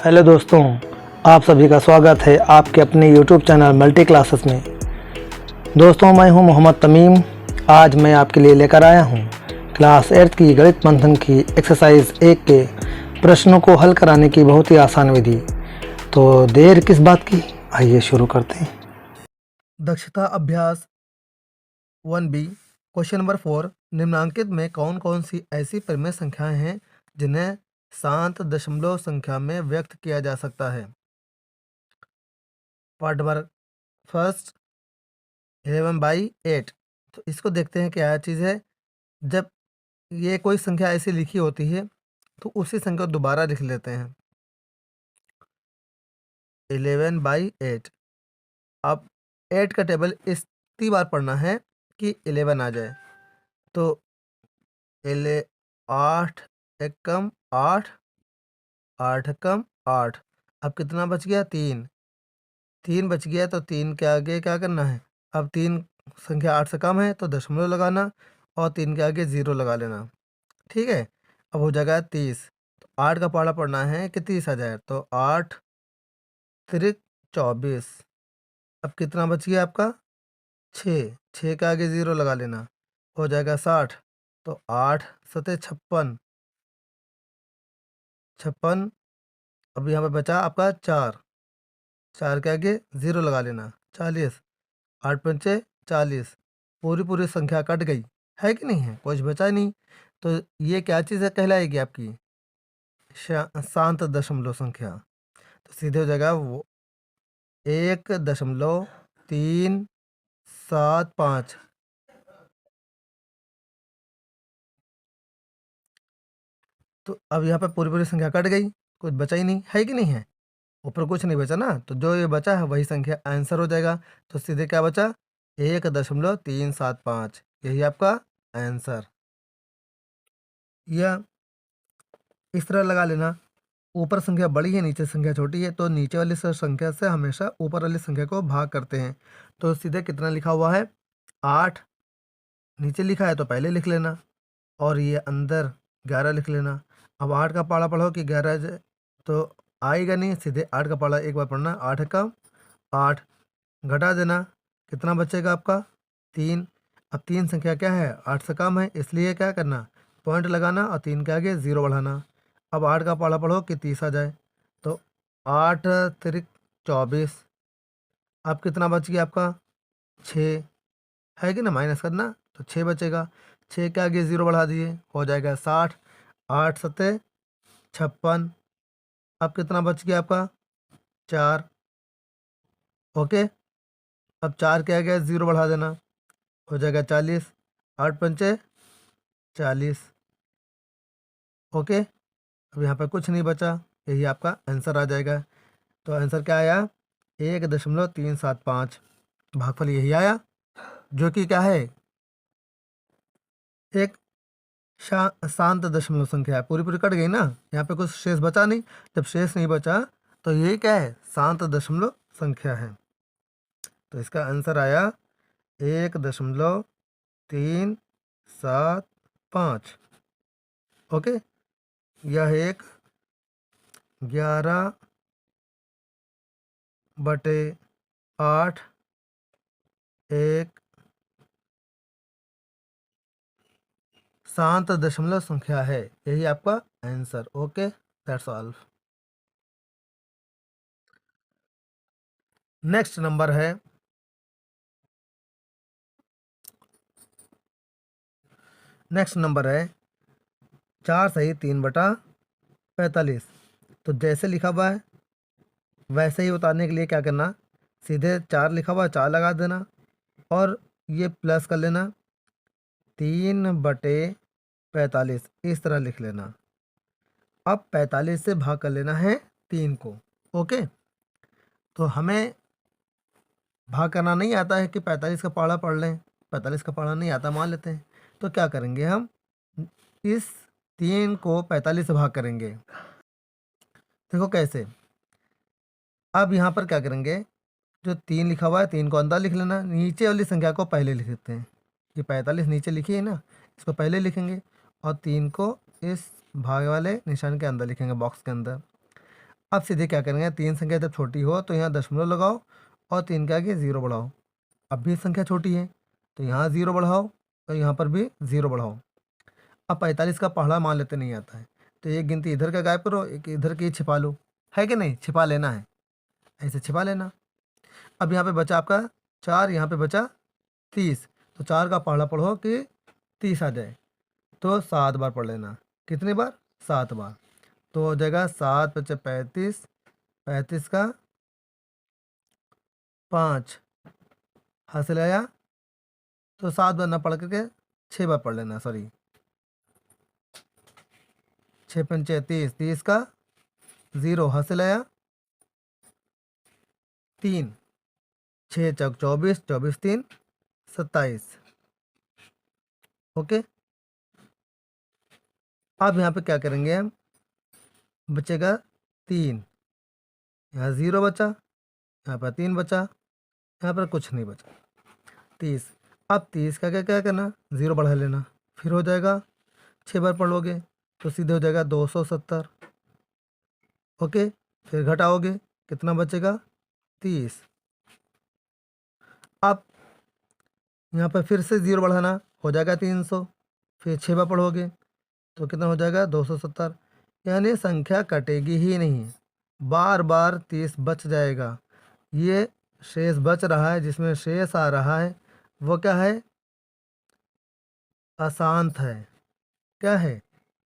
Hello दोस्तों, आप सभी का स्वागत है आपके अपने यूट्यूब चैनल मल्टी क्लासेस में। दोस्तों, मैं हूं मोहम्मद तमीम। आज मैं आपके लिए लेकर आया हूं क्लास 8 की गणित मंथन की एक्सरसाइज 1 के प्रश्नों को हल कराने की बहुत ही आसान विधि। तो देर किस बात की, आइए शुरू करते हैं। दक्षता अभ्यास 1B क्वेश्चन नंबर 4, निम्नांकित में कौन कौन सी ऐसी परिमेय संख्याएं हैं जिन्हें शांत दशमलव संख्या में व्यक्त किया जा सकता है। Part number first 11/8। तो इसको देखते हैं क्या चीज़ है। जब ये कोई संख्या ऐसी लिखी होती है तो उसी संख्या को दोबारा लिख लेते हैं 11/8। अब 8 का टेबल इतनी बार पढ़ना है कि 11 आ जाए। तो 8 एक कम 8, 8 कम 8। अब कितना बच गया? 3 बच गया। तो 3 के आगे क्या करना है? अब 3 संख्या 8 से कम है तो दशमलव लगाना और 3 के आगे 0 लगा लेना। ठीक है, अब हो जाएगा 30। तो 8 का पहाड़ा पढ़ना है कि 30 आ जाए। तो 8 तिरिक 24। अब कितना बच गया आपका? 6 के आगे 0 लगा लेना, हो जाएगा 60। तो 8 सते 56। अब यहाँ पे बचा आपका 4 के आगे 0 लगा लेना, 40। 8 पंचे 40। पूरी संख्या कट गई है कि नहीं है, कुछ बचा ही नहीं। तो ये क्या चीज़ है कहलाएगी आपकी? शांत दशमलव संख्या। तो सीधे हो जाएगा वो 1.375। तो अब यहाँ पे पूरी संख्या कट गई, कुछ बचा ही नहीं है कि नहीं है, ऊपर कुछ नहीं बचा ना। तो जो ये बचा है वही संख्या आंसर हो जाएगा। तो सीधे क्या बचा? 1.375, यही आपका आंसर। या इस तरह लगा लेना, ऊपर संख्या बड़ी है नीचे संख्या छोटी है तो नीचे वाली संख्या से हमेशा ऊपर वाली संख्या को भाग करते हैं। तो सीधे कितना लिखा हुआ है? 8 नीचे लिखा है तो पहले लिख लेना और ये अंदर 11 लिख लेना। अब 8 का पाड़ा पढ़ो कि 11 तो आएगा नहीं, सीधे 8 का पाड़ा एक बार पढ़ना। 8 का 8 घटा देना, कितना बचेगा आपका? 3। अब 3 संख्या क्या है? 8 से कम है, इसलिए क्या करना? पॉइंट लगाना और 3 के आगे 0 बढ़ाना। अब 8 का पाड़ा पढ़ो कि 30 आ जाए। तो 8 तिरिक 24। अब कितना बच गया आपका? 6 है कि ना, माइनस करना तो 6 बचेगा। 6 के आगे 0 बढ़ा दिए, हो जाएगा 60। 8 सत्ते 56। अब कितना बच गया आपका? 4। ओके, अब 4 के आगे 0 बढ़ा देना, हो जाएगा 40। 8 पंचे 40। ओके, अब यहाँ पर कुछ नहीं बचा, यही आपका आंसर आ जाएगा। तो आंसर क्या आया? 1.375। भागफल यही आया, जो कि क्या है? एक शांत दशमलव संख्या है। पूरी कट गई ना, यहाँ पे कुछ शेष बचा नहीं। जब शेष नहीं बचा तो ये क्या है? शांत दशमलव संख्या है। तो इसका आंसर आया 1.375। ओके, यह एक 11/8 एक शांत दशमलव संख्या है, यही आपका answer. Okay, that's all. Next number है नेक्स्ट नंबर है 4 सही 3/45। तो जैसे लिखा हुआ है वैसे ही उतारने के लिए क्या करना? सीधे 4 लिखा हुआ 4 लगा देना और ये प्लस कर लेना, 3/45 इस तरह लिख लेना। अब 45 से भाग कर लेना है 3 को। ओके, तो हमें भाग करना नहीं आता है कि 45 का पहाड़ा पढ़ लें, 45 का पहाड़ा नहीं आता मान लेते हैं। तो क्या करेंगे हम? इस 3 को 45 से भाग करेंगे। देखो कैसे। अब यहाँ पर क्या करेंगे? जो 3 लिखा हुआ है 3 को अंदर लिख लेना, नीचे वाली संख्या को पहले लिख देते हैं। ये 45 नीचे लिखी है ना, इसको पहले लिखेंगे और 3 को इस भाग वाले निशान के अंदर लिखेंगे, बॉक्स के अंदर। अब सीधे क्या करेंगे, 3 संख्या जब छोटी हो तो यहाँ दशमलव लगाओ और 3 के आगे 0 बढ़ाओ। अब भी संख्या छोटी है तो यहाँ 0 बढ़ाओ और यहाँ पर भी 0 बढ़ाओ। अब 45 का पहाड़ा मान लेते नहीं आता है तो एक गिनती इधर का गायब करो, एक इधर की छिपा लो, है कि नहीं, छिपा लेना है, ऐसे छिपा लेना। अब यहाँ पे बचा आपका 4, यहाँ पे बचा 30, तो 4 का पहाड़ा पढ़ो कि 30 आ जाए, तो 7 बार पढ़ लेना। कितनी बार, 7 बार। तो हो जाएगा 7 बचे 35, 35 का 5 हासिल आया, तो 7 बार ना पढ़ करके 6 बार पढ़ लेना, सॉरी 6 पंचे 30, 30 का 0 हासिल आया 3, 6 चौक 24, 24 3 27। ओके, अब यहाँ पे क्या करेंगे हम, बचेगा 3, यहाँ 0 बचा, यहाँ पर 3 बचा, यहाँ पर कुछ नहीं बचा, 30। अब 30 का क्या क्या करना, 0 बढ़ा लेना, फिर हो जाएगा 6 बार पढ़ोगे तो सीधे हो जाएगा 270। ओके, फिर घटाओगे कितना बचेगा, 30। अब यहाँ पर फिर से 0 बढ़ाना, हो जाएगा 300, फिर 6 बार पढ़ोगे तो कितना हो जाएगा 270। यानी संख्या कटेगी ही नहीं, बार बार 30 बच जाएगा। ये शेष बच रहा है, जिसमें शेष आ रहा है वो क्या है, अशांत है। क्या है,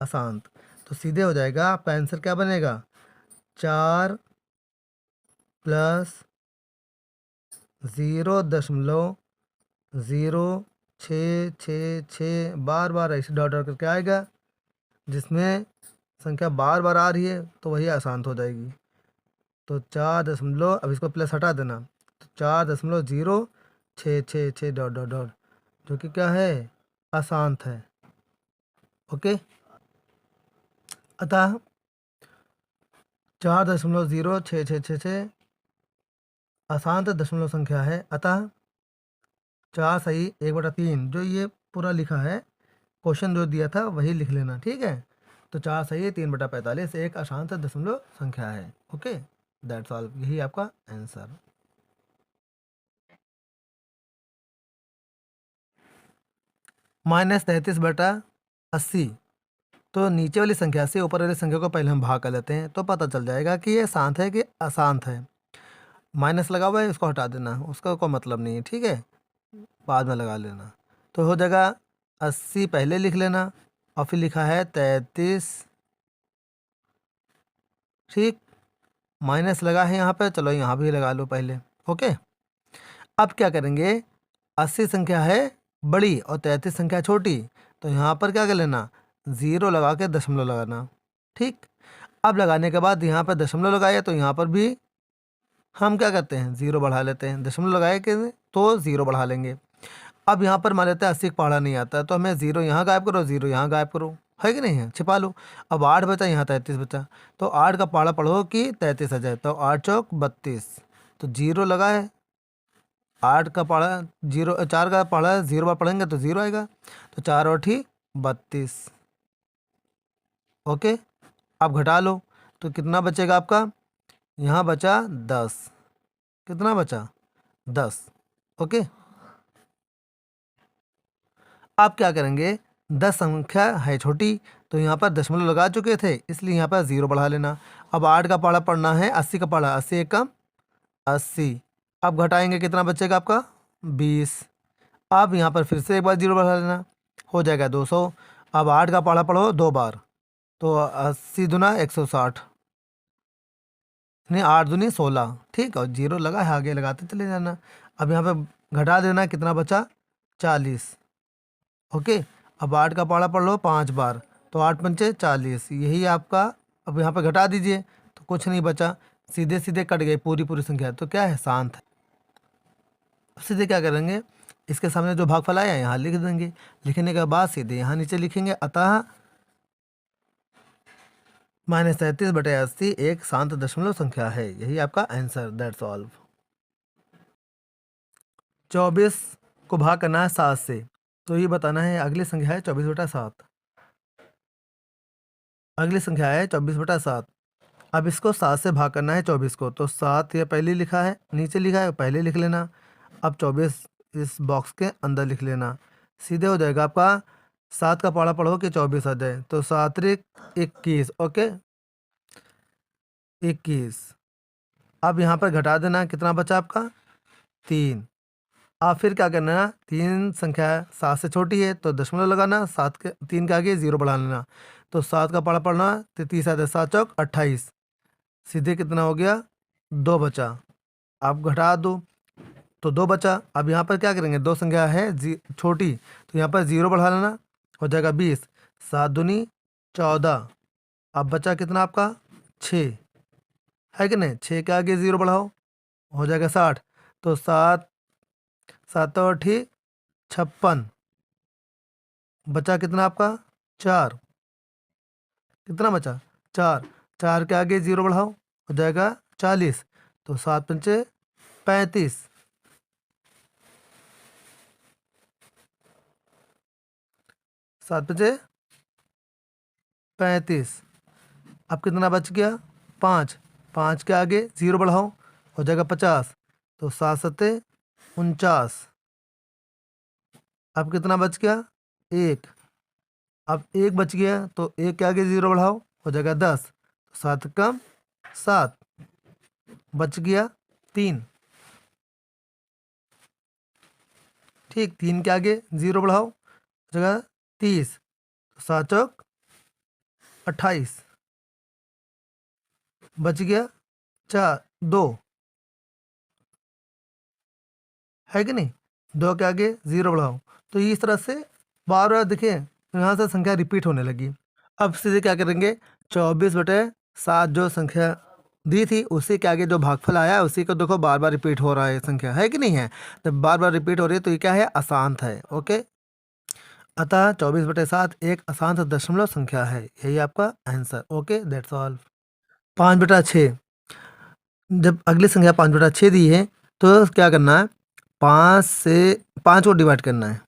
अशांत। तो सीधे हो जाएगा आपका आंसर क्या बनेगा, 4 + 0.0666, बार बार ऐसे डॉट डॉट करके आएगा, जिसमें संख्या बार बार आ रही है तो वही अशांत हो जाएगी। तो 4 दशमलव, अब इसको प्लस हटा देना, तो 4.0666 डॉट डॉट डॉट, जो कि क्या है, अशांत है। ओके, अतः 4.0666 अशांत दशमलव संख्या है। अतः 4 सही 1/3, जो ये पूरा लिखा है, क्वेश्चन जो दिया था वही लिख लेना, ठीक है। तो 4 सही 3/45 एक अशांत दशमलव संख्या है। ओके, दैट्स ऑल, यही आपका आंसर। -33/80, तो नीचे वाली संख्या से ऊपर वाली संख्या को पहले हम भाग कर लेते हैं तो पता चल जाएगा कि ये शांत है कि अशांत है। माइनस लगा हुआ है, इसको हटा देना, उसका कोई मतलब नहीं है, ठीक है, बाद में लगा लेना। तो हो जाएगा 80 पहले लिख लेना और फिर लिखा है 33, ठीक, माइनस लगा है यहाँ पे, चलो यहाँ भी लगा लो पहले। ओके, अब क्या करेंगे, 80 संख्या है बड़ी और 33 संख्या छोटी, तो यहाँ पर क्या कर लेना, 0 लगा के दशमलव लगाना, ठीक। अब लगाने के बाद यहाँ पर दशमलव लगाए तो यहाँ पर भी हम क्या करते हैं, 0 बढ़ा लेते हैं, दशमलव लगाए के तो 0 बढ़ा लेंगे। अब यहाँ पर मान लेते हैं 80 का पहाड़ा नहीं आता है तो हमें 0 यहाँ गायब करो, 0 यहाँ गायब करो, है कि नहीं है, छिपा लो। अब 8 बचा, यहाँ 33 बचा, तो 8 का पहाड़ा पढ़ो कि 33 आ जाए, तो 8 चौक 32, तो 0 लगाए, 8 का पहाड़ा 0, 4 का पहाड़ा 0 बार पढ़ेंगे तो 0 आएगा, तो 4 और 32। ओके, अब घटा लो तो कितना बचेगा आपका, यहाँ बचा 10, कितना बचा, 10। ओके, अब क्या करेंगे, 10 संख्या है छोटी तो यहाँ पर दशमलव लगा चुके थे, इसलिए यहाँ पर 0 बढ़ा लेना। अब 8 का पहाड़ा पढ़ना है, 80 का पहाड़ा, 80 एक कम 80, अब घटाएंगे कितना बचेगा आपका, 20। अब यहाँ पर फिर से एक बार 0 बढ़ा लेना, हो जाएगा 200। अब 8 का पहाड़ा पढ़ो 2 बार, तो 80 दूना 160, नहीं 8 दूनी 16, ठीक, और 0 लगा है, आगे लगाते चले जाना। अब यहाँ पे घटा देना, कितना बचा, 40। ओके, अब 8 का पहाड़ा पढ़ लो 5 बार, तो 8 पंचे 40, यही आपका। अब यहाँ पे घटा दीजिए तो कुछ नहीं बचा, सीधे सीधे कट गई पूरी पूरी संख्या, तो क्या है, शांत है। अब सीधे क्या करेंगे, इसके सामने जो भागफल आया यहाँ लिख देंगे, लिखने के बाद सीधे यहाँ नीचे लिखेंगे, अतः -33/80 एक शांत दशमलव संख्या है, यही आपका आंसर, दैट्स ऑल। 24 को भाग करना है 7 से, तो ये बताना है, अगली संख्या है 24/7, अगली संख्या है 24/7। अब इसको 7 से भाग करना है 24 को, तो 7 ये पहले लिखा है, नीचे लिखा है, पहले लिख लेना। अब 24 इस बॉक्स के अंदर लिख लेना, सीधे हो जाएगा आपका। 7 का पाड़ा पढ़ो कि 24 आ जाए, तो 7 त्रिक 21, ओके 21। अब यहाँ पर घटा देना, कितना बचा आपका 3। अब फिर क्या करना है, 3 संख्या 7 से छोटी है तो दशमलव लगाना, 7 के 3 के आगे 0 बढ़ा लेना, तो 7 का पाड़ा पढ़ना, 33 आता है, 7 चौक 28, सीधे कितना हो गया 2 बचा। आप घटा दो तो 2 बचा। अब यहाँ पर क्या करेंगे, 2 संख्या है छोटी, तो यहाँ पर 0 बढ़ा लेना, हो जाएगा 20, 7 दूनी 14। अब बचा कितना आपका 6, है कि नहीं, 6 के आगे 0 बढ़ाओ, हो जाएगा 60, तो 7 7 8 56, बचा कितना आपका 4, कितना बचा 4, 4 के आगे 0 बढ़ाओ, हो जाएगा 40, तो 7 पंचे 35, 7 पंचे 35। अब कितना बच गया 5, 5 के आगे 0 बढ़ाओ, हो जाएगा 50, तो 7 सत्ते 49। अब कितना बच गया 1, अब 1 बच गया, तो 1 के आगे 0 बढ़ाओ, हो जाएगा 10, 7 कम 7, बच गया 3, ठीक 3 के आगे 0 बढ़ाओ, हो जाएगा 30, 7 चौक 28, बच गया 4 2, है कि नहीं, 2 के आगे 0 बढ़ाओ। तो इस तरह से बार बार देखिए यहाँ से संख्या रिपीट होने लगी। अब सीधे क्या करेंगे, 24/7 जो संख्या दी थी उसी के आगे जो भागफल आया है उसी को देखो बार बार रिपीट हो रहा है संख्या, है कि नहीं है। जब बार बार रिपीट हो रही है तो ये क्या है, अशांत है, ओके। अतः 24/7 एक अशांत दशमलव संख्या है, यही आपका आंसर, ओके दैट्स ऑल। 5/6, जब अगली संख्या 5/6 दी है तो क्या करना है, 5 से 5 को डिवाइड करना है।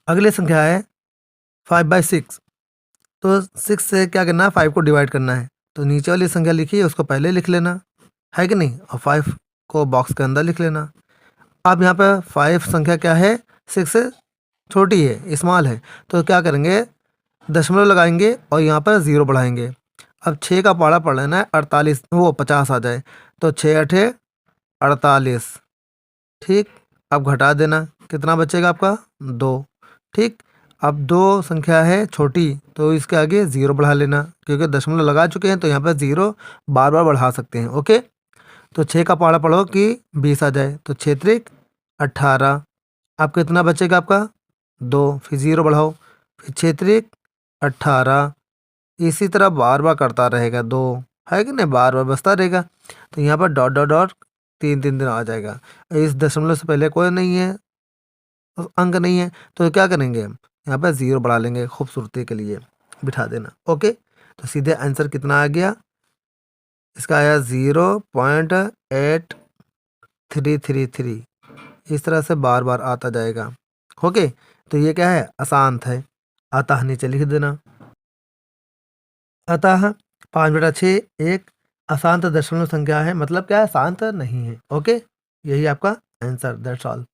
अगली संख्या है 5/6, तो 6 से क्या करना है, 5 को डिवाइड करना है, तो नीचे वाली संख्या लिखी है उसको पहले लिख लेना, है कि नहीं, और 5 को बॉक्स के अंदर लिख लेना। अब यहाँ पर 5 संख्या क्या है, 6 से छोटी है, स्मॉल है, तो क्या करेंगे, दशमलव लगाएंगे और यहाँ पर 0 बढ़ाएंगे। अब 6 का पाड़ा पढ़ लेना है 48, वो 50 आ जाए, तो 6 8 48, ठीक। अब घटा देना, कितना बचेगा आपका 2, ठीक। अब 2 संख्या है छोटी तो इसके आगे 0 बढ़ा लेना, क्योंकि दशमलव लगा चुके हैं तो यहाँ पर 0 बार बार बढ़ा सकते हैं, ओके। तो 6 का पाड़ा पढ़ो कि 20 आ जाए, तो 6 त्रिक 18। अब कितना बचेगा आपका 2, फिर 0 बढ़ाओ, फिर 6 त्रिक 18, इसी तरह बार बार करता रहेगा 2, है कि नहीं, बार बार बचता रहेगा। तो यहाँ पर डॉट डॉट डॉट 3 3 दिन आ जाएगा, इस दशमलव से पहले कोई नहीं है, अंक नहीं है, तो क्या करेंगे, यहाँ पर 0 बढ़ा लेंगे खूबसूरती के लिए, बिठा देना, ओके। तो सीधे आंसर कितना आ गया, इसका आया 0.8333, इस तरह से बार बार आता जाएगा, ओके। तो ये क्या है, अशांत है, अतः नीचे लिख देना। अतः 5/6 एक अशांत दशमलव संख्या है, मतलब क्या है, शांत नहीं है, ओके। यही आपका आंसर, दैट्स ऑल।